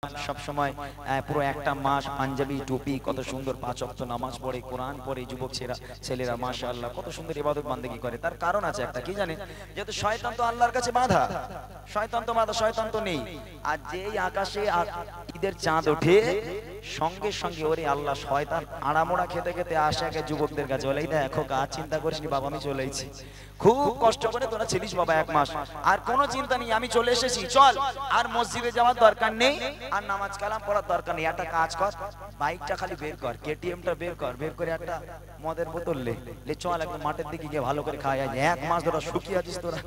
সব সময় পুরো একটা মাস পাঞ্জাবি টুপি কত সুন্দর পাঁচ ওয়াক্ত নামাজ পড়ে কোরআন পড়ে যুবক ছেলেরা মাশাআল্লাহ কত সুন্দর ইবাদত বান্দেগী করে। তার কারণ আছে একটা, কি জানেন? যেহেতু শয়তান তো আল্লাহর কাছে বাধা, শয়তান তো নেই। আর যেই আকাশে ঈদের চাঁদ ওঠে সঙ্গে সঙ্গে ওরে আল্লাহ শয়তান আড়ামোড়া খেতে খেতে আসে আগে যুবকদের কাছে, বলে দেখো কাজ চিন্তা করিস নি বাবা, আমি চলে এসেছি, খুব কষ্ট করে তোরা ছিলিস বাবা এক মাস, আর কোনো চিন্তা নেই, আমি চলে এসেছি, চল আর মসজিদে যাওয়ার দরকার নেই, আর নামাজ কালাম পড়ার দরকার নেই। একটা কাজ কর, বাইকটা খালি বের কর, কেটিএমটা বের করে একটা মদের বোতল লে চল একদম মাঠের দিকে গিয়ে ভালো করে খাওয়া যায়, এক মাস ধরে শুকিয়ে আছিস তোরা।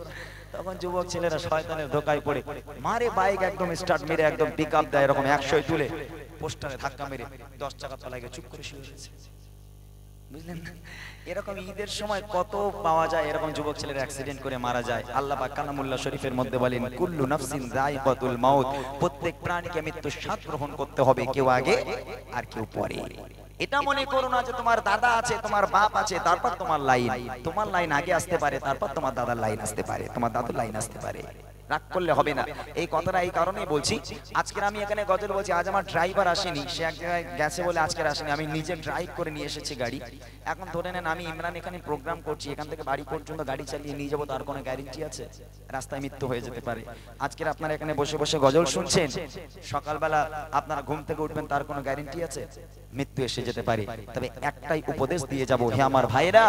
তখন যুবক ছেলেরা শয়তানের ধোকায় পড়ে মারে বাইক একদম স্টার্ট মেরে একদম পিক আপ দেয়, এরকম 100 তুলে পোস্টারে ধাক্কা মেরে 10 টাকা চালায় চুপ করে শুয়ে রয়েছে, বুঝলেন না? এরকম ঈদের সময় কত পাওয়া যায়, এরকম যুবক ছেলেরা অ্যাক্সিডেন্ট করে মারা যায়। আল্লাহ পাক কালামুল্লাহ শরীফের মধ্যে বলেন কুল্লু নাফসিন যায়কাতুল মাউত, প্রত্যেক প্রাণীকে মৃত্যুর স্বাদ গ্রহণ করতে হবে, কেউ আগে আর কেউ পরে। এটা মনে করো না যে তোমার দাদা আছে, তোমার বাপ আছে, তারপর তোমার লাইন আগে আসতে পারে, তারপর তোমার দাদার লাইন আসতে পারে, তোমার দাদুর লাইন আসতে পারে। রাগ করলে হবে না। এই কথাটা এই কারণেই বলছি, আজকের আমি এখানে গজল বলছি, আজ আমার ড্রাইভার আসেনি, সে এক জায়গায় গেছে বলে আজকের আসেনি, আমি নিজে ড্রাইভ করে নিয়ে এসেছি গাড়ি। এখন ধরে নেন আমি ইমরান এখানে প্রোগ্রাম করছি, এখান থেকে বাড়ি পর্যন্ত গাড়ি চালিয়ে নিয়ে যাবো, তার কোনো গ্যারেন্টি আছে? রাস্তায় মৃত্যু হয়ে যেতে পারে। আজকের আপনারা এখানে বসে বসে গজল শুনছেন, সকালবেলা আপনারা ঘুম থেকে উঠবেন, তার কোনো গ্যারেন্টি আছে? মৃত্যু এসে যেতে পারে। তবে একটাই উপদেশ দিয়ে যাব, হে আমার ভাইরা,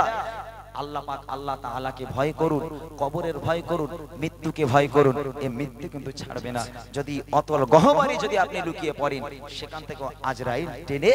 আল্লাহ পাক আল্লাহ তাআলাকে ভয় করুন, কবরের ভয় করুন, মৃত্যুকে ভয় করুন। এই মৃত্যু কিন্তু ছাড়বে না। যদি অতল গহ্বরে যদি আপনি লুকিয়ে পড়েন, সেখান থেকে আজরাইল টেনে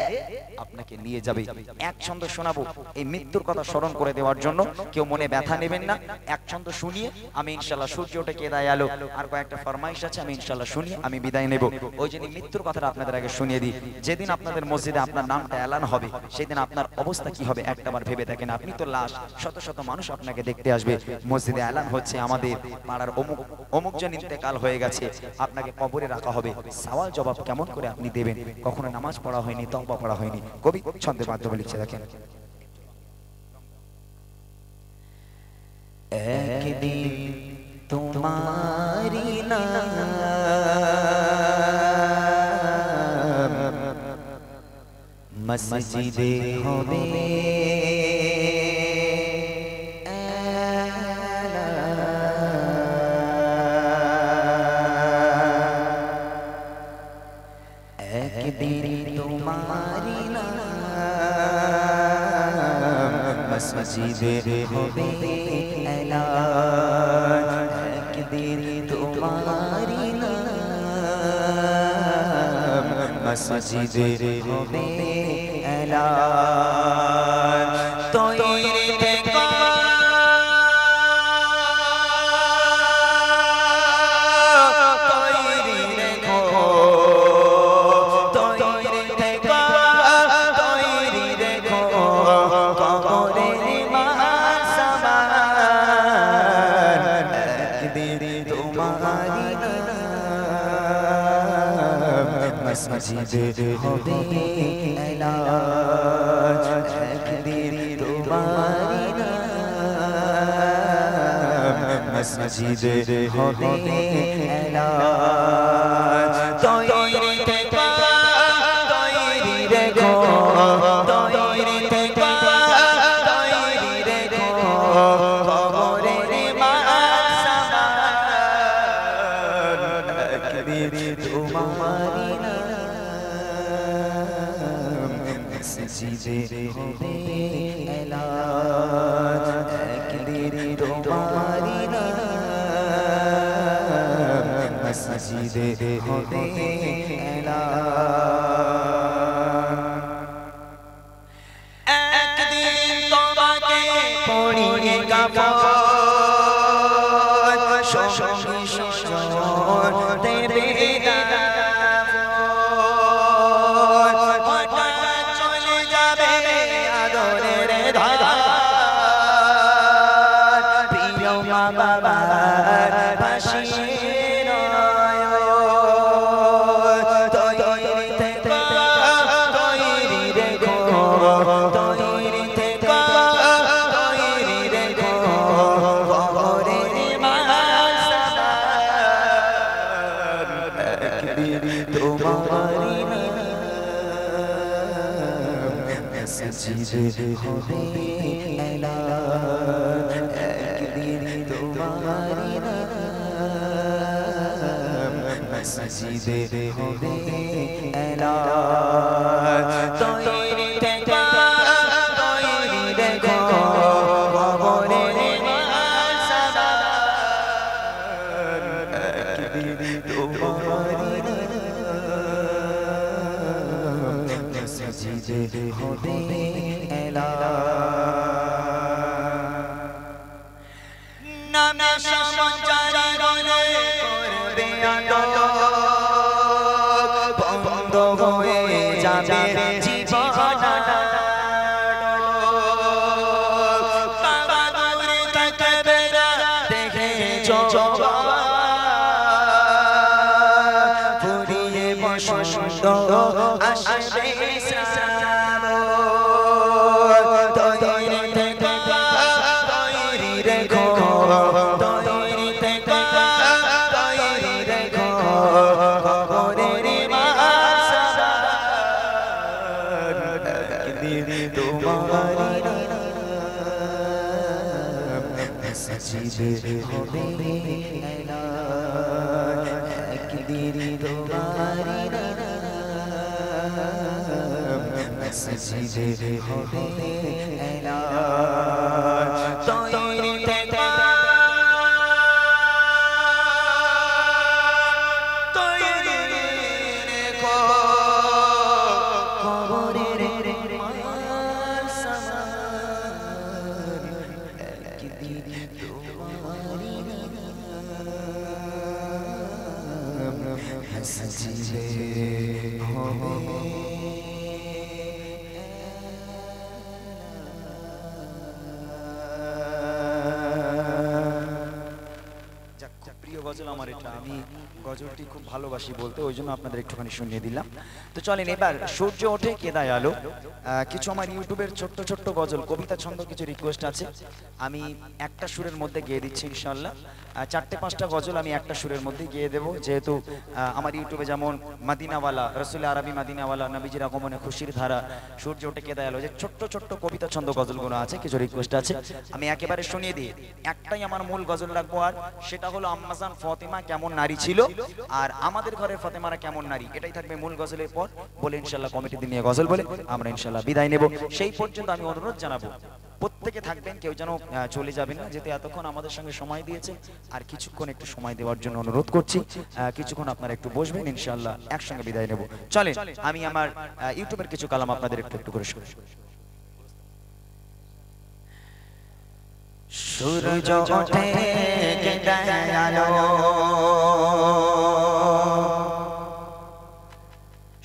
আপনাকে নিয়ে যাবে। এক ছন্দ শোনাবো এই মৃত্যুর কথা স্মরণ করে দেওয়ার জন্য, কেউ মনে ব্যথা নেবেন না। এক ছন্দ শুনিয়ে আমি ইনশাআল্লাহ, সূর্য ওঠে কেদায় আলো, আর কয়েকটা ফরমাইশ আছে, আমি ইনশাআল্লাহ শুনিয়ে আমি বিদায় নেব। ওই জন্য মৃত্যুর কথাটা আপনাদের আগে শুনিয়ে দিই। যেদিন আপনাদের মসজিদে আপনার নামটা এলান হবে, সেদিন আপনার অবস্থা কি হবে একটাবার ভেবে দেখেন। আপনি তো লাশ, শত শত মানুষ আপনাকে দেখতে আসবে, মসজিদে এলান হচ্ছে আমাদের পাড়ার অমুক জন ইন্তেকাল হয়ে গেছে, আপনাকে কবরে রাখা হবে। সওয়াল জবাব কেমন করে আপনি দেবেন? কখনো নামাজ পড়া হয়নি, তওবা পড়া হয়নি। কবি ছন্দে মাধ্যমে লিখছে, দেখেন একদিন তোমারি নাম মসজিদে হবে, মসজিদে হবে এলান, একদিন তোমারি নাম মসজিদে হবে এলান। তৈরি থেকো মসজিদে হবে এলান, একদিন তোমারি নাম মসজিদে হবে এলান। তৈরি থেকো, তৈরি রেখো, তৈরি থেকো, তৈরি রেখো, কবরের মান সামান, একদিন তোমারি মসজিদে হবে এলান, একদিন তোমারি নাম মসজিদে হবে এলান। একদিন তোমাকে পরিয়ে কাফন, সঙ্গী সজন দেবে তোমারি মসজিদে হবে এলান একদিন তোমারি মসজিদে হবে এলান তৈরি থেকে তৈরি দেখো কবরে মসজিদে হবে এলান নামে সঞ্চারী গলে করবে আটক বন্ধ হয়ে যাবে জীবন কাবাগরে থেকে বেরা দেখে চোবা পুরিয়ে বসন্ত আসবে তৈরি থেকে তৈরি রেখো তৈরি থেকে তৈরি রেখো খবরের তোমারি মসজিদে হবে এলান একদিন তোমারি মসজিদে হবে এলান তৈরি থেকে তৈরি রেখো খবরের একদিন তোমারি মসজিদে হবে গজল আমার এটা আমি গজলটি খুব ভালোবাসি বলতে ওই জন্য আপনাদের একটুখানি শুনিয়ে দিলাম তো চলেন এবার সূর্য ওঠে কেদায় আলো কিছু আমার ইউটিউবের ছোট্ট ছোট্ট গজল কবিতা ছন্দ কিছু রিকোয়েস্ট আছে আমি একটা সুরের মধ্যে গেয়ে দিচ্ছি ইনশাআল্লাহ চারটে পাঁচটা গজল আমি একটা সুরের মধ্যে গেয়ে দেবো যেহেতু আমার ইউটিউবে যেমন মাদিনাওয়ালা রসুল আরবি মাদিনাওয়ালা নবীজির আগমনে খুশির ধারা সূর্য ওঠে কেদায় আলো যে ছোট্ট ছোট্ট কবিতা ছন্দ গজলগুলো আছে কিছু রিকোয়েস্ট আছে আমি একেবারে শুনিয়ে দিই একটাই আমার মূল গজল রাখবো আর সেটা হলো আম্মাজান ফাতিমা কেমন নারী ছিল আর আমাদের ঘরের ফাতেমারা কেমন নারী এটাই থাকবে মূল গজলের পর বলে ইনশাআল্লাহ কমিটি নিয়ে গজল বলে আমরা ইনশাআল্লাহ বিদায় নেব সেই পর্যন্ত আমি অনুরোধ জানাবো প্রত্যেকে থাকবেন কেউ যেন চলে যাবেন না যেতে এতক্ষণ আমাদের সঙ্গে সময় দিয়েছে আর কিছুক্ষণ একটু সময় দেওয়ার জন্য অনুরোধ করছি কিছুক্ষণ আপনারা একটু বসবেন ইনশাআল্লাহ একসঙ্গে বিদায় নেব চলেন আমি আমার ইউটিউবের কিছু কালাম আপনাদের একটু একটু করে শুনি সূর্য ওঠে কেদায় আলো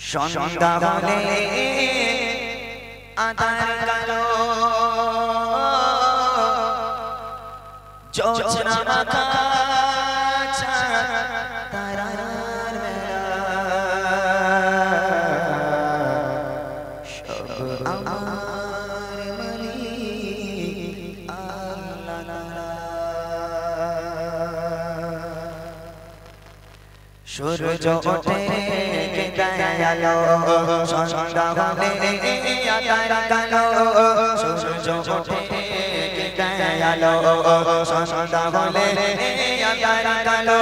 সন্ধ্যা হলে আঁধার কালো জ্যোৎস্না মাখা তারার মেলা সব আমার মালিক আল্লাহ সূর্য ওঠে কেদায় আলো সন্ধ্যা হলে আঁধার কালো সূর্য ওঠে কেদায় আলো সন্ধ্যা হলে আঁধার কালো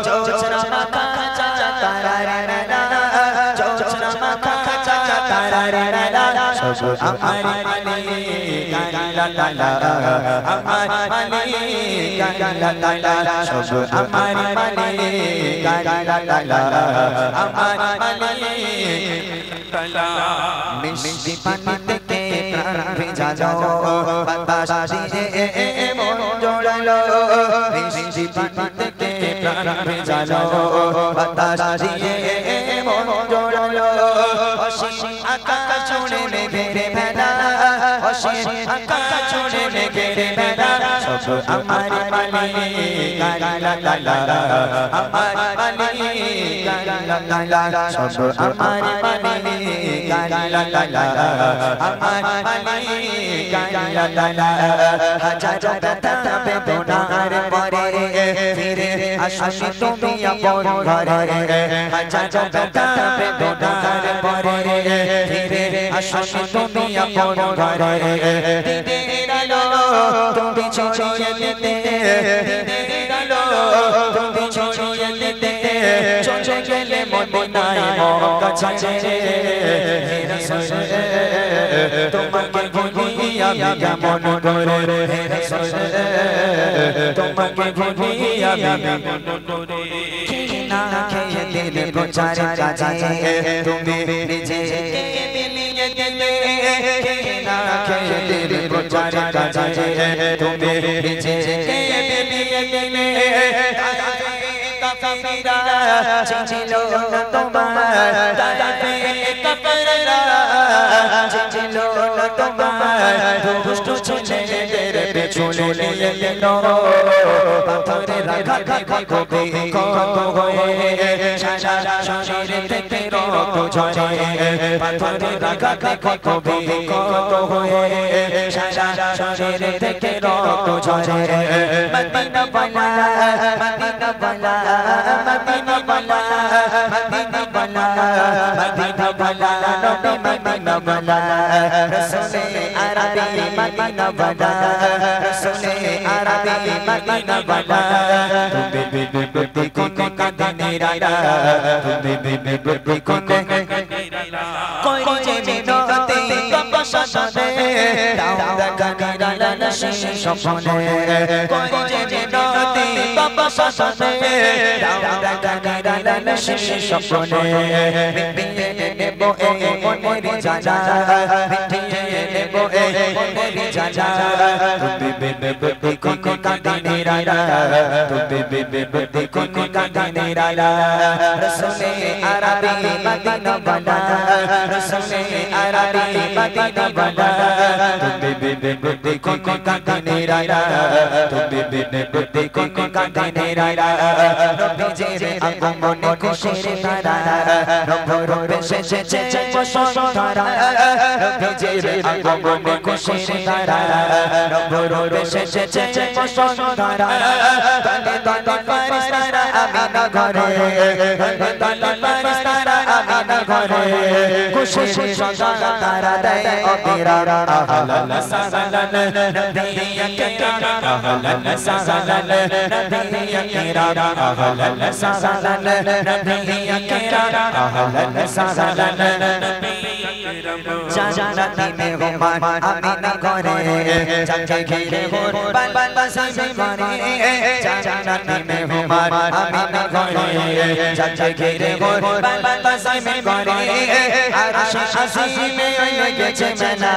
জ্যোৎস্না মাখা তারার মেলা জ্যোৎস্না মাখা তারার মেলা সব আমার মালিক আল্লাহ আমার মালিক আল্লাহ সব আমার মালিক আল্লাহ আমার মালিক মিষ্টি পানি থেকে প্রাণ ভেজালো বাতাস দিয়ে মন জড়ালো মিষ্টি পানি থেকে প্রাণ ভেজালো বাতাস দিয়ে মন জড়ালো অসীম আকাশ জুড়ে মেঘের ভেলা অসীম আকাশ জুড়ে মেঘের ভেলা সব আমার মালিক আমার মালিক সব আমার মালিক আমার মালিক হাজার ব্যথা বেদনার পরে ফিরে আসনি তুমি আপন ঘরে হাজার ব্যথা বেদনার পরে ফিরে আসনি তুমি আপন ঘরে দিনের আলো তুমি ছড়িয়ে দিতে দিনের আলো তুমি ছড়িয়ে দিতে চলে গেলে মদিনায় মক্কা ছেড়ে হে রাসূল তোমাকে ভুলি আমি কেমন করে হে রাসূল তোমাকে ভুলি আমি কেমন করে না খেয়ে দিলে প্রচারে কাজে তুমি নিজে মিলিয়ে দিলে না খেয়ে দিলে প্রচারে কাজে তুমি নিজে মিলিয়ে দিলে কাফিরা ছিল না তোমার তারাতে কাফিরা ছিল না তোমার দুষ্ট ছেলেদের পেছনে নিয়ে গেল পাথরে রাখা কবে কত হয়ে সারা শরীর থেকে রক্ত ঝরে পাথরে রাখা কবে কত হয়ে সারা শরীর থেকে রক্ত ঝরে মদিনা বালা মদিনা বালা মদিনা বালা মদিনা বালা মদিনা বালা নবী মদিনা বালা রসুলে আরবি মদিনা বালা রসুলে আরবি মদিনা বালা তুমি বিবি কোন কাঁদনে রালা তুমি বিবি কোন কোই যে বিনতে কপসা সদে দাউদা কানিরালা নশি স্বপ্নে কোই যে বিনতে কপসা সদে দাউদা কানিরালা নশি স্বপ্নে বিবিয়ে নেবো এ মনের জাজা বিবিয়ে নেবো এ মনের জাজা তুমি বিবি কোন কাঁদনে রালা তুমি বিবি কোন কাঁদনে রালা রসুলে আরবি মদিনা বালা রসুলে আরবি মদিনা বালা তুমি বিবি কোন কাঁদনে রালা তুমি বিবি কোন কাঁদনে রালা নবীজির আগমনে খুশির ধারা রূপে সেজেছে বসন্তধারা নবীজির আগমনে খুশির ধারা রূপে সেজেছে বসন্তধারা দলে দলে ফারিস্তারা আমিনা ঘরে দলে ফারিস্তারা আমিনা ঘরে খুশির সদা তারা দেয় অবিরাম আহলান সাহলান নবিয়্যা কিরাম আহলান সাহলান নবিয়্যা কিরাম আহলান সাহলান নবিয়্যা কিরাম আহলান সাহলান নবিয়্যা কিরাম জান্নাতি মেহমান আমিনা ঘরে চাচা ঘিরে হোর বাল বাসাই মারে জান্নাতি মেহমান আমিনা ঘরে চাচা ঘিরে হোর বাল বাসাই মারে আরশে আসিমে গেছে মেলা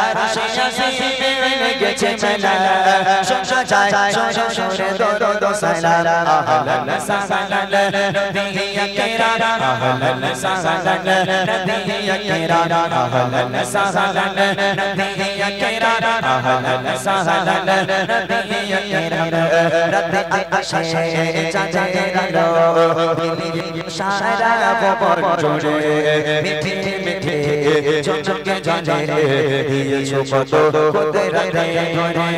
আরশে আসিমে গেছে মেলা শোনা যায় শোরে দরদ সালাম আহলান সাহলান নবিয়্যা কিরাম আহলান সাহলান নবিয়্যা কিরাম আহলান সাহলান নবিয়্যা কিরাম আহলান সাহলান নবিয়্যা কিরাম রাতে আকাশে চাঁদের আলো দিলি সারা ভবন জুড়ে মিঠে মিঠে চমকে জানে দিয়েছো কত কুদরতে ঘরে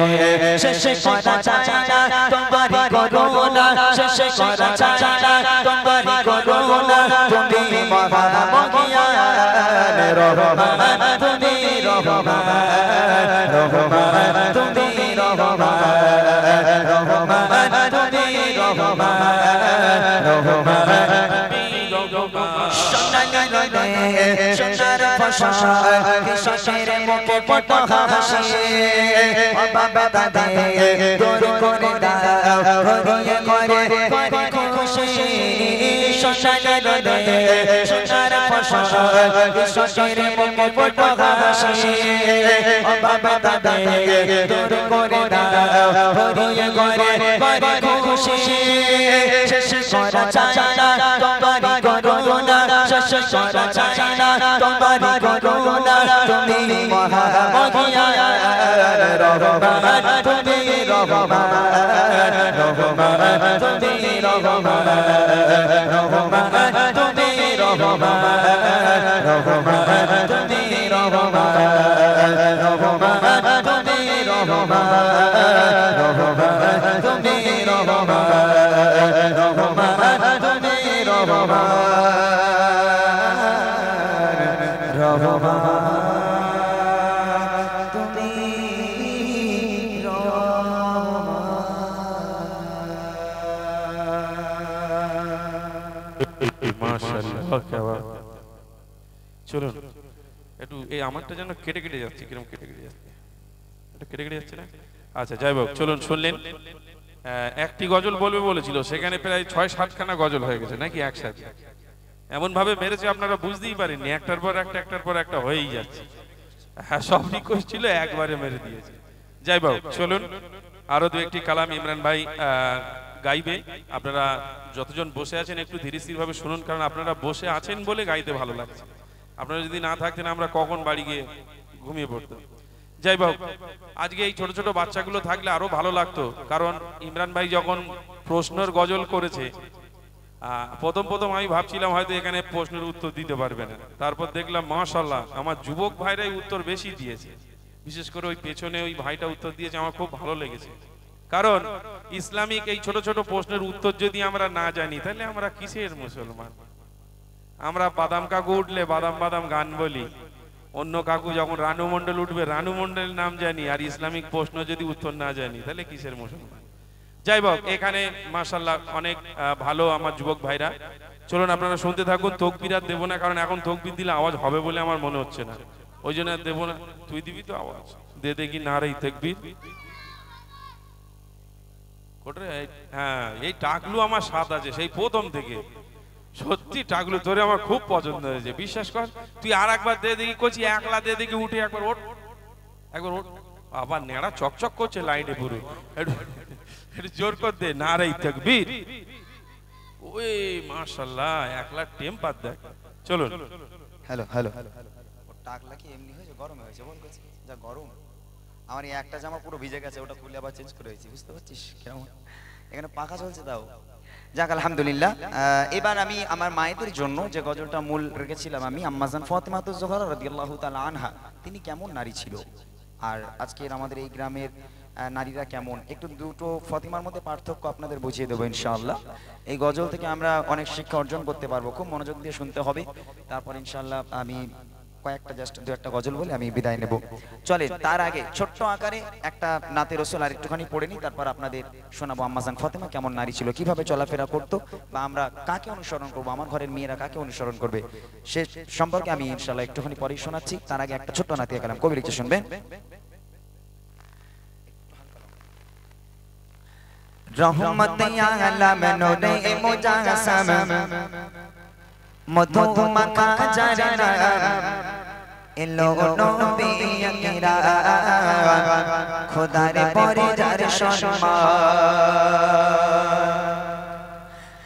শেষে করা যায় না তোমারি করুণা শেষে করা যায় না তোমারি করুণা তুমি মহামহিয়ান রহমান তুমি রহমান রহমান তুমি রহমান রহমান তুমি রহমান রহমান সোনার ভাষা কিশোরের মুখে পট হাসি বাবা দাদা দূর করে দাও হরিয়ে করে খুশি সোনার ভাষা কিশোরের মুখে পট হাসি বাবা দাদা দূর করে দাও হরিয়ে করে খুশি শেষ করা যায় না তোমারি করুণা শেষ করা যায় না তোমারি করুণা তুমি মহামহিয়ান রহমান তুমি রহমান রহমান তুমি রহমান রহমান তুমি রহমান রহমান তুমি রহমান রহমান তুমি রহমান রহমান তুমি রহমান রহমান তুমি রহমান রহমান তুমি মাশাআল্লাহ কি বাত চলুন একটু এই আমারটা যেন কেটে কেটে যাচ্ছে কিরকম কেটে কেটে যাচ্ছে এটা কেটে কেটে যাচ্ছে না আচ্ছা যাই হোক চলুন শুনলেন একটি গজল বলবে বলেছিল সেখানে প্রায় 6-7 খানা গজল হয়ে গেছে নাকি একসাথে এমন ভাবে মেরেছে আপনারা বুঝতেই পারেননি একটার পর একটা হয়েই যাচ্ছে হ্যাঁ সব রিকোয়েস্ট ছিল একবারে মেরে দিয়েছে যাই হোক চলুন আরো দু একটি কালাম ইমরান ভাই গাইবে আপনারা যতজন বসে আছেন একটু ধীরে স্থির ভাবে শুনুন কারণ আপনারা বসে আছেন বলে গাইতে ভালো লাগছে আপনারা যদি না থাকতেন আমরা কখন বাড়ি গিয়ে ঘুমিয়ে পড়তাম যাই হোক আজকে এই ছোট ছোট বাচ্চাগুলো থাকলে আরো ভালো লাগতো কারণ ইমরান ভাই যখন প্রশ্নের গজল করেছে প্রথম আমি ভাবছিলাম হয়তো এখানে প্রশ্নের উত্তর দিতে পারবে না তারপর দেখলাম মাশাআল্লাহ আমার যুবক ভাইরাই উত্তর বেশি দিয়েছে বিশেষ করে ওই পেছনে ওই ভাইটা উত্তর দিয়েছে আমার খুব ভালো লেগেছে কারণ ইসলামিক এই ছোট ছোট প্রশ্নের উত্তর যদি আমরা না জানি তাহলে আমরা কিসের মুসলমান আমরা বাদাম কাকু উঠলে বাদাম বাদাম গান বলি অন্য কাকু যখন রানু মণ্ডল উঠবে রানু মণ্ডলের নাম জানি আর ইসলামিক প্রশ্ন যদি উত্তর না জানি তাহলে কিসের মুসলমান যাই হোক এখানে মাশাআল্লাহ অনেক ভালো আমার যুবক ভাইরা চলুন আপনারা শুনতে থাকুন তাকবীর আর দেব না কারণ এখন তাকবীর দিলে আওয়াজ হবে বলে আমার মনে হচ্ছে না ওই জন্য দেব না তুই দিবি তো আওয়াজ দে দেখি নারেই তাকবীর কোটরে হ্যাঁ এই টাকলু আমার সাথ আছে সেই প্রথম থেকে সত্যি টাকলু তোরে আমার খুব পছন্দ হয়েছে বিশ্বাস কর তুই আর একবার দে দেখি কোচি একলা দে দেখি উঠে একবার ওঠ আবার নেড়া চকচক করছে লাইটে পুরো একটু জোর কর দে নারে তাকবীর ওই মাশাআল্লাহ একলা টেম্পার দেখ চলুন হ্যালো হ্যালো টাকলা কি এমনি হয়েছে গরম হয়েছে বল কোচি যা গরম আমার এই একটা জামা পুরো ভিজে গেছে ওটা খুলে আবার চেঞ্জ করে হয়েছে বুঝতে পারছিস কেমন এখানে পাখা চলছে দাও যাক আলহামদুলিল্লাহ এবার আমি আমার মায়েদের জন্য যে গজলটা মূল রেখেছিলাম আমি আম্মাজান ফাতিমাতুজ জোহরা রাদিয়াল্লাহু তাআলা আনহা তিনি কেমন নারী ছিল আর আজকের আমাদের এই গ্রামের নারীরা কেমন একটু দুটো ফাতিমার মধ্যে পার্থক্য আপনাদের বুঝিয়ে দেবো ইনশাআল্লাহ এই গজল থেকে আমরা অনেক শিক্ষা অর্জন করতে পারবো খুব মনোযোগ দিয়ে শুনতে হবে তারপর ইনশাআল্লাহ আমি কয়েকটা জাস্ট দু একটা গজল বলে আমি বিদায় নেব চলে তার আগে ছোট্ট আকারে একটা নাতে রাসূল আর একটুখানি পড়ে নি তারপর আপনাদের শোনাবো আম্মাজান ফাতিমা কেমন নারী ছিল কিভাবে চলাফেরা করতো বা আমরা কাকে অনুসরণ করব আমার ঘরের মেয়েরা কাকে অনুসরণ করবে সে সম্পর্কে আমি ইনশাআল্লাহ একটুখানি পরেই শোনাচ্ছি তার আগে একটা ছোট্ট নাতে কালাম কবি লিখে শুনবেন রহমতে আলম নূরে মুজাসসাম মধু মাখা জারনা এলো নবী আকরাম খোদার পরে যার সম্মান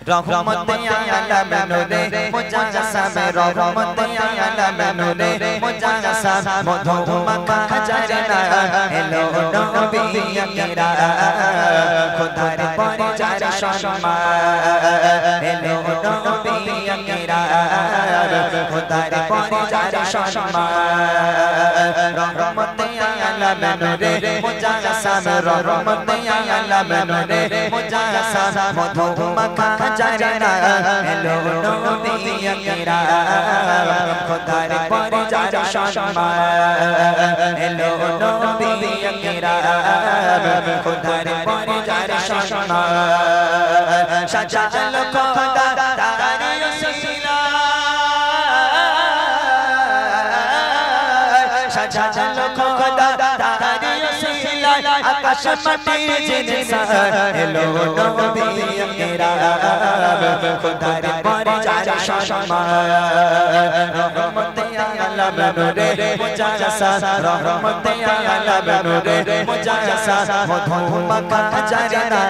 রহমতে আলম নূরে মুজাসসাম রহমতে আলম নূরে মুজাসসাম মধু মাখা জারনা এলো নবী আকরাম খোদার পরে যার সম্মান এলো নবী আকরাম খোদার পরে যার সম্মান রহমতে আলম নূরে মুজাসসাম রহমতে আলম নূরে মুজাসসাম মধু মাখা জারনা এলো নবী আকরাম খোদার পরে যার সম্মান এলো নবী আকরাম খোদার পরে যার সম্মান সাজালো খোদা তার ওসিলা সাজালো খোদা তার ওসিলা আকাশ মাটি জিনসান এলো নবী আকরাম খোদার পরে যার সম্মান রহমতে আলম নূরে মুজাসসাম রহমতে আলম নূরে মুজাসসাম মধু মাখা জারনা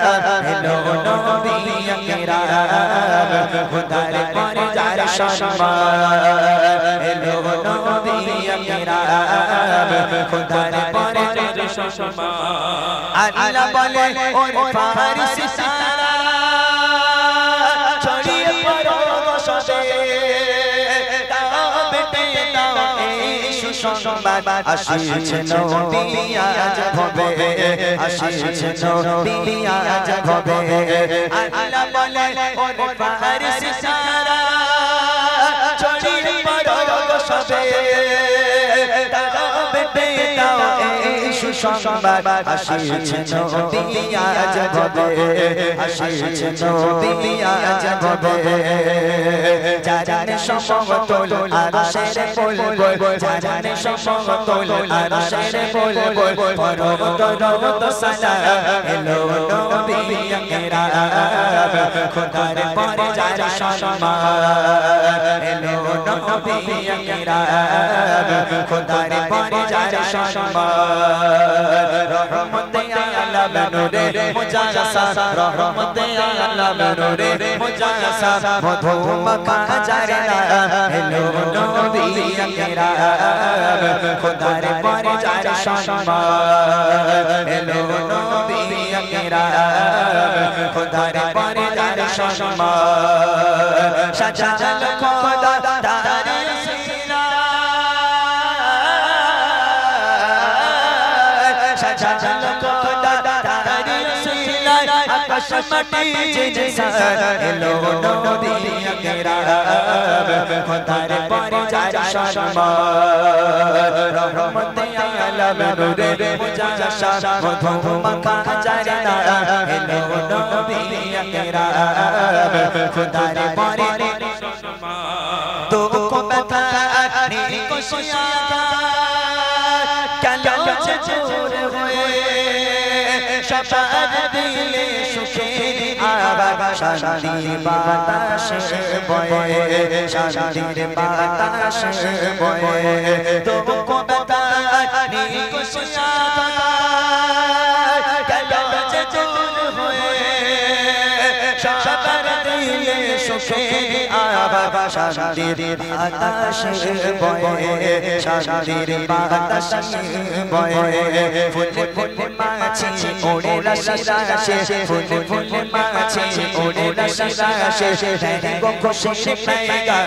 এলো নবী আকরাম খোদার পরে যার সম্মান এলো নবী আকরাম খোদার পরে যার সম্মান আল্লাহ বলে ওরে ফারিস সারা ছড়িয়ে পড়ো সবে দাও বেটে দাও এই সুসংবাদ আসিছে নবী আজ ভবে আসিছে নবী আজ ভবে আল্লাহ বলে ওরে ফারিস সারা ছড়িয়ে পড়ো সবে দাও বেটে দাও এই সুসংবাদ আসিছে নবী আজ ভবে আসিছে নবী আজ ভবে জানে সমতল আরশের বলবল জানে সমতল আরশের বলবল পরবত রবত সালাম এলো নবী আকরাম খোদার পরে যার সম্মান এলো নবী আকরাম খোদার পরে যার সম্মান রহমতে আলম নূরে মুজাসসা রহমতে আলম নূরে মুজাসসা মধু মাখা জারনা এলো নবী আকরাম খোদার পরে যার সম্মান এলো নবী আকরাম খোদার পরে যার সম্মান সাজাল খোদা তার সিনা সাজাল খোদা তার সিনা আকাশ মাটি জিনসান এলো নবী আকরাম খোদার পরে যার সম্মান রহমতে আলম নূরে মুজাসসা মধু মাখা জারনা এলো নবী আকরাম খোদার পরে তো কো ব্যথা নি কো শিয়াতা কালো চোর হয়ে সবার দিলে সুখে আবার শান্তির বাতাস বয়ে শান্তির বাতাস বয়ে তো কো ব্যথা নি কো শিয়াতা কালো চোর হয়ে সবার দিলে সুখে আবার শান্তির বাতাস বয়ে শান্তির বাতাস বয়ে ফুল ফুল মাছি ওড়ে রাশি রাশি ফুল ফুল মাছি ওড়ে রাশি রাশি তেরি গো খুশি পেগা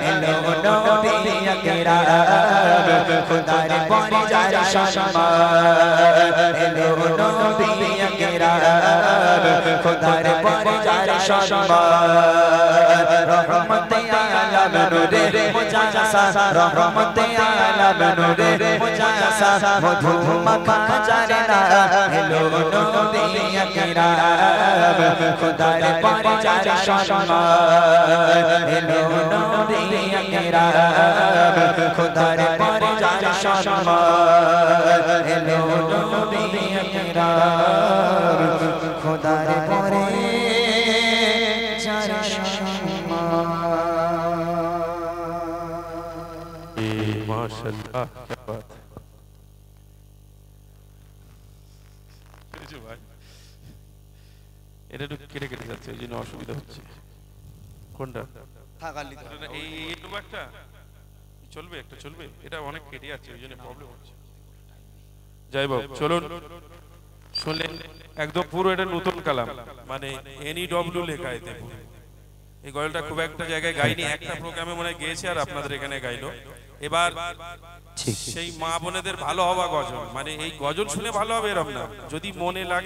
এলো নবী আকরাম খোদার পরে যার সম্মান এলো নবী আকরাম খোদার পরে যার সম্মান রহমতে আলম নূরে মুজাসসা রহমতে আলম নূরে মুজাসসা মধু মাখা জারনা এলো নবী আকরাম খোদার পরে যার সম্মান এলো নবী আকরাম খোদার পরে যার সম্মান এলো নবী আকরাম খোদার পরে যার সম্মান माशाल्लाह क्या बात है ভাই এটা একটু কেটে কেটে যাচ্ছে এই জন্য অসুবিধা হচ্ছে কোনটা এই একটা চলবে একটা চলবে এটা অনেক কেটে যাচ্ছে ওই জন্য প্রবলেম হচ্ছে যাই হোক চলুন শুনলেন একদম পুরো এটা নতুন কালাম মানে NEW লেখা এতে এই গজলটা খুব একটা জায়গায় গাইনি একটা প্রোগ্রামে মনে গিয়েছে আর আপনাদের এখানে গাইলো এবার সেই মা বোনেদের ভালো হওয়া গজল মানে এই গজল শুনে ভালো হবে এরকম না যদি মনে লাগে